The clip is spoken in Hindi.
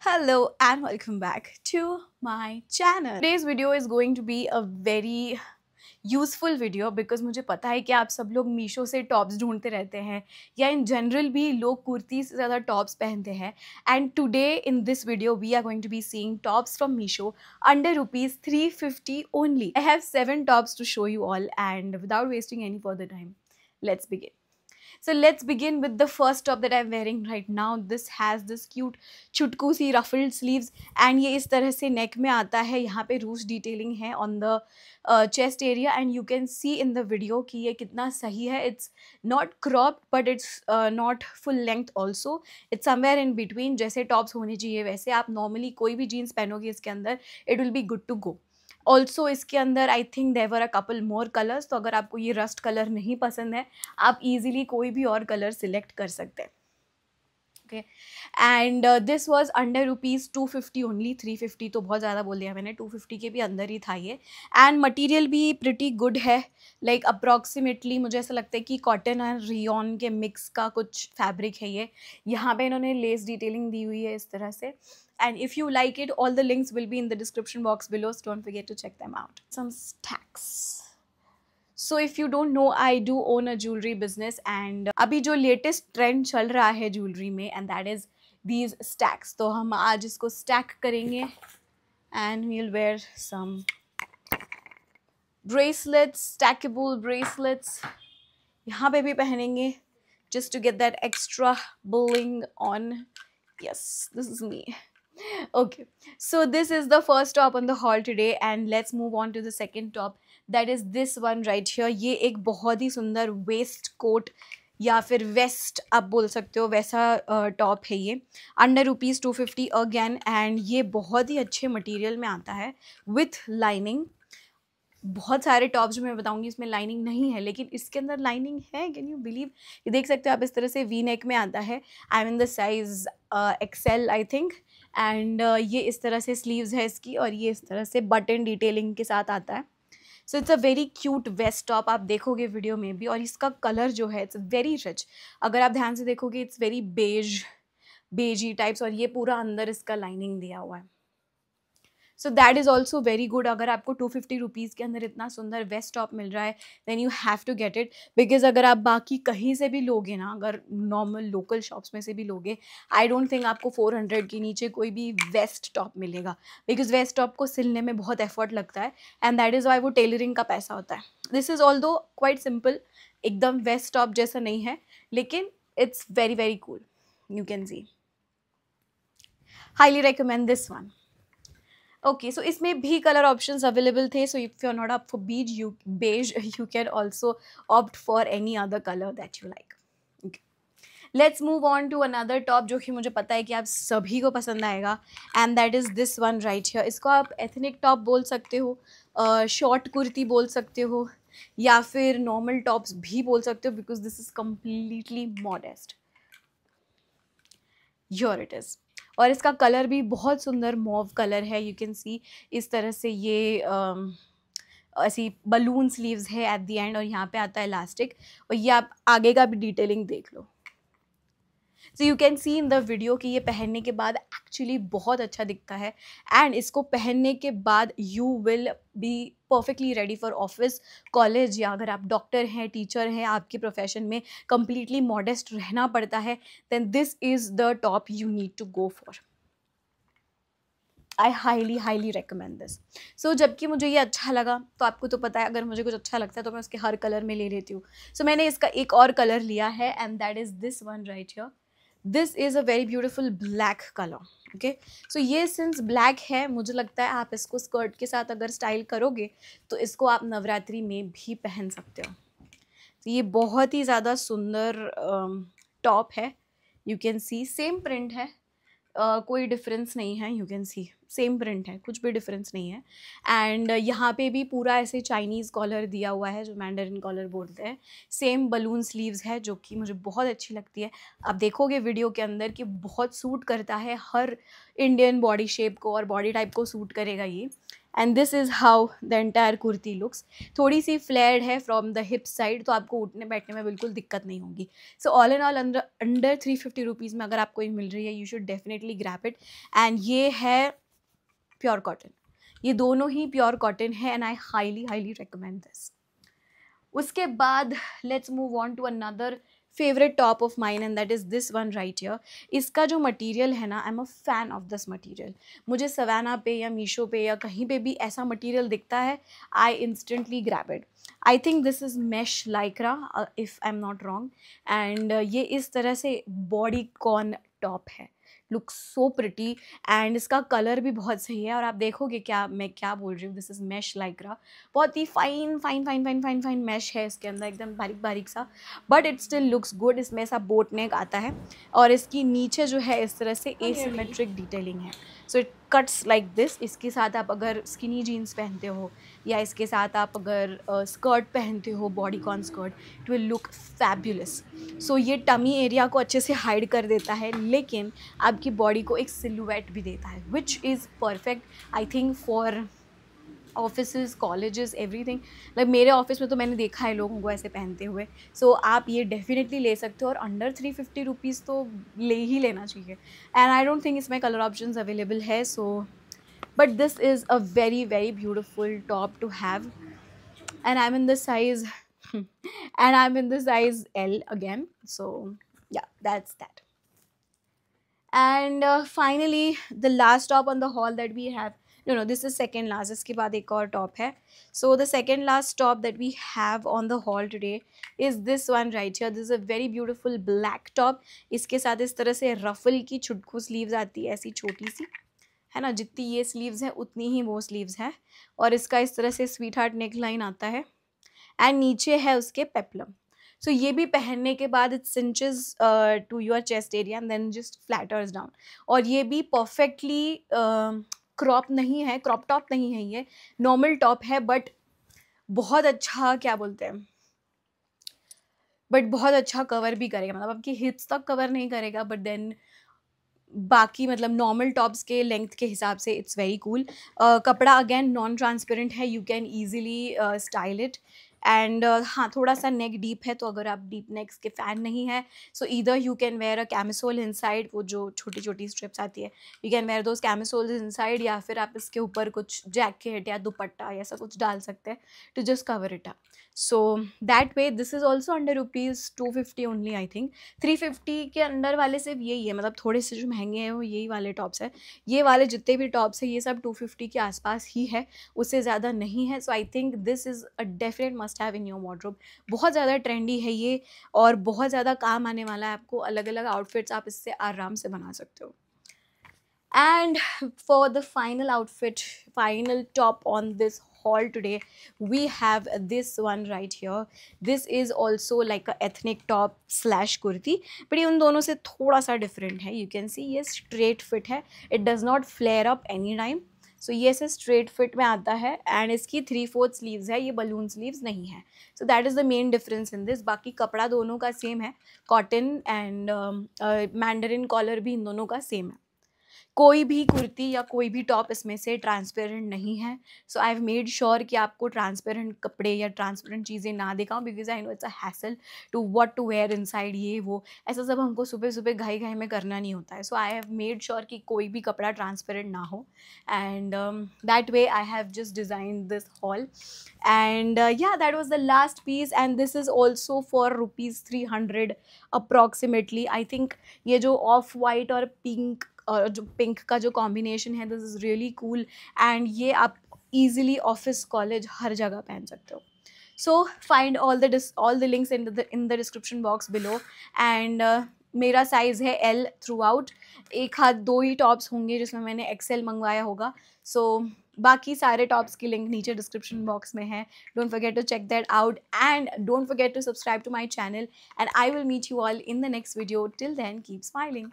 Hello and welcome back to my channel. Today's video is going to be a very useful video because मुझे पता है कि आप सब लोग मीशो से टॉप्स ढूंढते रहते हैं या इन जनरल भी लोग कुर्ती से ज़्यादा टॉप्स पहनते हैं and today in this video we are going to be seeing tops from Meesho under ₹350 only. I have 7 tops to show you all and without wasting any further time let's begin. So let's begin with the first top that I'm wearing right now. This has this cute chutku सी ruffled sleeves and ये इस तरह से neck में आता है. यहाँ पे रूच detailing है on the chest area and you can see in the video कि ये कितना सही है. It's not cropped but it's not full length also. It's somewhere in between. जैसे tops होने चाहिए वैसे आप normally कोई भी jeans पहनोगे इसके अंदर it will be good to go. Also इसके अंदर I think there were a couple more colours. तो अगर आपको ये रस्ट कलर नहीं पसंद है आप इजीली कोई भी और कलर सिलेक्ट कर सकते हैं. Okay and this was under ₹250 only. 350 तो बहुत ज़्यादा बोल दिया मैंने, 250 के भी अंदर ही था ये. एंड मटेरियल भी प्रिटी गुड है. लाइक अप्रॉक्सीमेटली मुझे ऐसा लगता है कि कॉटन और रियॉन के मिक्स का कुछ फैब्रिक है ये. यहाँ पे इन्होंने लेस डिटेलिंग दी हुई है इस तरह से. And if you like it, all the links will be in the description box below, so don't forget to check them out. Some stacks. So if you don't know, I do own a jewelry business and अभी जो latest trend चल रहा है jewelry में and that is these stacks. तो हम आज इसको stack करेंगे and we'll wear some bracelets, stackable bracelets. यहाँ पे भी पहनेंगे just to get that extra bling on. Yes, this is me. Okay, so this is the first top on the haul today and let's move on to the second top. That is this one right here. ये एक बहुत ही सुंदर वेस्ट कोट या फिर वेस्ट आप बोल सकते हो वैसा टॉप है ये. अंडर ₹250 अगेन एंड ये बहुत ही अच्छे मटेरियल में आता है विथ लाइनिंग. बहुत सारे टॉप्स जो मैं बताऊंगी इसमें लाइनिंग नहीं है लेकिन इसके अंदर लाइनिंग है. Can you believe? ये देख सकते हो आप इस तरह से वी नेक में आता है. आई am in the size XL I think and ये इस तरह से स्लीव्स है इसकी और ये इस तरह से बटन डिटेलिंग के साथ आता है. So it's a very cute waist top. आप देखोगे वीडियो में भी और इसका कलर जो है इट्स वेरी रिच. अगर आप ध्यान से देखोगे इट्स वेरी बेजी टाइप्स और ये पूरा अंदर इसका लाइनिंग दिया हुआ है. So that is also very good. अगर आपको ₹250 के अंदर इतना सुंदर वेस्ट टॉप मिल रहा है then you have to get it. Because अगर आप बाकी कहीं से भी लोगे ना, अगर नॉर्मल लोकल शॉप्स में से भी लोगे, आई डोंट थिंक आपको 400 के नीचे कोई भी वेस्ट टॉप मिलेगा. बिकॉज वेस्ट टॉप को सिलने में बहुत एफर्ट लगता है एंड दैट इज़ वाई वो टेलरिंग का पैसा होता है. This is all though quite simple, एकदम वेस्ट टॉप जैसा नहीं है लेकिन it's very very cool. You can see. Highly recommend this one. Okay so इसमें भी कलर ऑप्शंस अवेलेबल थे. So if you are not up for beige you can also opt for any other colour that you like. Let's move on to another top जो कि मुझे पता है कि आप सभी को पसंद आएगा and that is this one right here. इसको आप एथनिक टॉप बोल सकते हो, शॉर्ट कुर्ती बोल सकते हो या फिर नॉर्मल टॉप्स भी बोल सकते हो because this is completely modest. Here it is. और इसका कलर भी बहुत सुंदर मॉव कलर है. यू कैन सी इस तरह से ये ऐसी बलून स्लीव्स है एट द एंड और यहाँ पे आता है इलास्टिक और ये आप आगे का भी डिटेलिंग देख लो. So you can see in the video कि ये पहनने के बाद एक्चुअली बहुत अच्छा दिखता है एंड इसको पहनने के बाद you will be perfectly ready for office, college या अगर आप डॉक्टर हैं, टीचर हैं, आपके प्रोफेशन में कम्प्लीटली मॉडेस्ट रहना पड़ता है then this is the top you need to go for. I highly recommend this. So जबकि मुझे ये अच्छा लगा तो आपको तो पता है अगर मुझे कुछ अच्छा लगता है तो मैं उसके हर कलर में ले लेती हूँ. सो मैंने इसका एक और कलर लिया है and that is this one right here. This is a very beautiful black colour. Okay so ये सिंस ब्लैक है मुझे लगता है आप इसको स्कर्ट के साथ अगर स्टाइल करोगे तो इसको आप नवरात्रि में भी पहन सकते हो. तो ये बहुत ही ज़्यादा सुंदर टॉप है. You can C same print है, कोई डिफरेंस नहीं है. You can C same print है, कुछ भी डिफरेंस नहीं है. एंड यहाँ पे भी पूरा ऐसे चाइनीज़ कॉलर दिया हुआ है जो मैंडरिन कॉलर बोलते हैं. सेम बलून स्लीव्स है जो कि मुझे बहुत अच्छी लगती है. आप देखोगे वीडियो के अंदर कि बहुत सूट करता है हर इंडियन बॉडी शेप को और बॉडी टाइप को सूट करेगा ये. And this is how the entire kurti looks. थोड़ी सी फ्लेयर्ड है फ्रॉम द हिप साइड, तो आपको उठने बैठने में बिल्कुल दिक्कत नहीं होगी. So all in all under 350 rupees में अगर आपको ये मिल रही है, you should definitely grab it. And ये है प्योर कॉटन, ये दोनों ही प्योर कॉटन है and I highly recommend this. उसके बाद let's move on to another favourite top of mine and that is this one right here. इसका जो मटेरियल है ना, I am a fan of this material. मुझे सवाना पे या मीशो पे या कहीं पे भी ऐसा मटेरियल दिखता है, I instantly grab it. I think this is mesh lycra if I am not wrong. And ये इस तरह से बॉडी कॉन टॉप है, लुक सो प्रिटी. एंड इसका कलर भी बहुत सही है और आप देखोगे क्या मैं क्या बोल रही हूँ. दिस इज़ मैश लाइक्रा, बहुत ही fine fine fine fine fine fine mesh है इसके अंदर, एकदम बारीक बारीक सा, but it still looks good. इसमें ऐसा बोट नेक आता है और इसकी नीचे जो है इस तरह से एसिमेट्रिक डिटेलिंग है. So it cuts like this. इसके साथ आप अगर स्किनी जीन्स पहनते हो या इसके साथ आप अगर स्कर्ट पहनते हो, bodycon skirt, it will look fabulous. So ये टमी एरिया को अच्छे से हाइड कर देता है, लेकिन आपकी बॉडी को एक सिलुएट भी देता है, which is perfect I think for offices, colleges, everything. Like मेरे ऑफिस में तो मैंने देखा है लोगों को ऐसे पहनते हुए. सो आप ये डेफिनेटली ले सकते हो और अंडर 350 रुपीज़ तो ले ही लेना चाहिए. एंड आई डोंट थिंक इसमें कलर ऑप्शंस अवेलेबल है. So but this is a very beautiful top to have and I am in the size and I'm in the size L again. So yeah, that's that. And finally the last top on the haul that we have, no this is second last, इसके बाद एक और top है. So the second last top that we have on the haul today is this one right here. This is a very beautiful black top. इसके साथ इस तरह से रफल की छुटकू स्लीव्स आती है, ऐसी छोटी सी है ना. जितनी ये स्लीव्स है उतनी ही वो स्लीव्स है और इसका इस तरह से स्वीट हार्ट नेक लाइन आता है एंड नीचे है उसके पेपलम. सो ये भी पहनने के बाद it cinches to your chest area and then just flatters down. और ये भी परफेक्टली क्रॉप नहीं है, क्रॉप टॉप नहीं है, ये नॉर्मल टॉप है, बट बहुत अच्छा क्या बोलते हैं, बट बहुत अच्छा कवर भी करेगा. मतलब आपकी हिप्स तक कवर नहीं करेगा, बट देन बाकी मतलब नॉर्मल टॉप्स के लेंथ के हिसाब से इट्स वेरी कूल. कपड़ा अगेन नॉन ट्रांसपेरेंट है, you can easily style it. And हाँ, थोड़ा सा नेक डीप है, तो अगर आप डीप नेक्स के फ़ैन नहीं है, so either you can wear a camisole inside, वो जो छोटी छोटी स्ट्रिप्स आती है, you can wear those camisoles inside, या फिर आप इसके ऊपर कुछ जैकेट या दुपट्टा या ऐसा कुछ डाल सकते हैं to just cover it up. So that way this is also under ₹250 only. I think 350 के अंडर वाले सिर्फ यही है, मतलब थोड़े से जो महंगे हैं वो यही वाले टॉप्स है. ये वाले जितने भी टॉप्स हैं ये सब 250 के आसपास ही है, उससे ज़्यादा नहीं है. So I think this is a definite must have in your wardrobe. बहुत ज़्यादा ट्रेंडी है ये और बहुत ज़्यादा काम आने वाला है आपको. अलग अलग आउटफिट्स आप इससे आराम से बना सकते हो. And for the final outfit, final top on this haul today, we have this one right here. This is also like a ethnic top slash kurti, but ये उन दोनों से थोड़ा सा different है. You can see ये straight fit है, it does not flare up any time. So ये से straight fit में आता है and इसकी 3/4 sleeves है, ये balloon sleeves नहीं है. So that is the main difference in this. बाकी कपड़ा दोनों का same है, cotton and mandarin collar भी इन दोनों का same है. कोई भी कुर्ती या कोई भी टॉप इसमें से ट्रांसपेरेंट नहीं है. So I have made sure कि आपको ट्रांसपेरेंट कपड़े या ट्रांसपेरेंट चीज़ें ना दिखाऊं, because I know it's a hassle to what to wear inside, ये वो ऐसा सब हमको सुबह सुबह घाई घाई में करना नहीं होता है. So I have made sure कि कोई भी कपड़ा ट्रांसपेरेंट ना हो, and that way I have just design this haul. And या that was the last piece and this is also for ₹300 approximately. I think ये जो ऑफ वाइट और पिंक और जो पिंक का जो कॉम्बिनेशन है, this is really cool and ये आप ईजिली ऑफिस, कॉलेज, हर जगह पहन सकते हो. So find all the links in the description box below. And मेरा साइज़ है L थ्रू आउट. एक हाथ 2 ही टॉप्स होंगे जिसमें मैंने XL मंगवाया होगा. सो बाकी सारे टॉप्स की लिंक नीचे डिस्क्रिप्शन बॉक्स में है. Don't forget to check that out and don't forget to subscribe to my channel and I will meet you all in the next video. Till then keep smiling.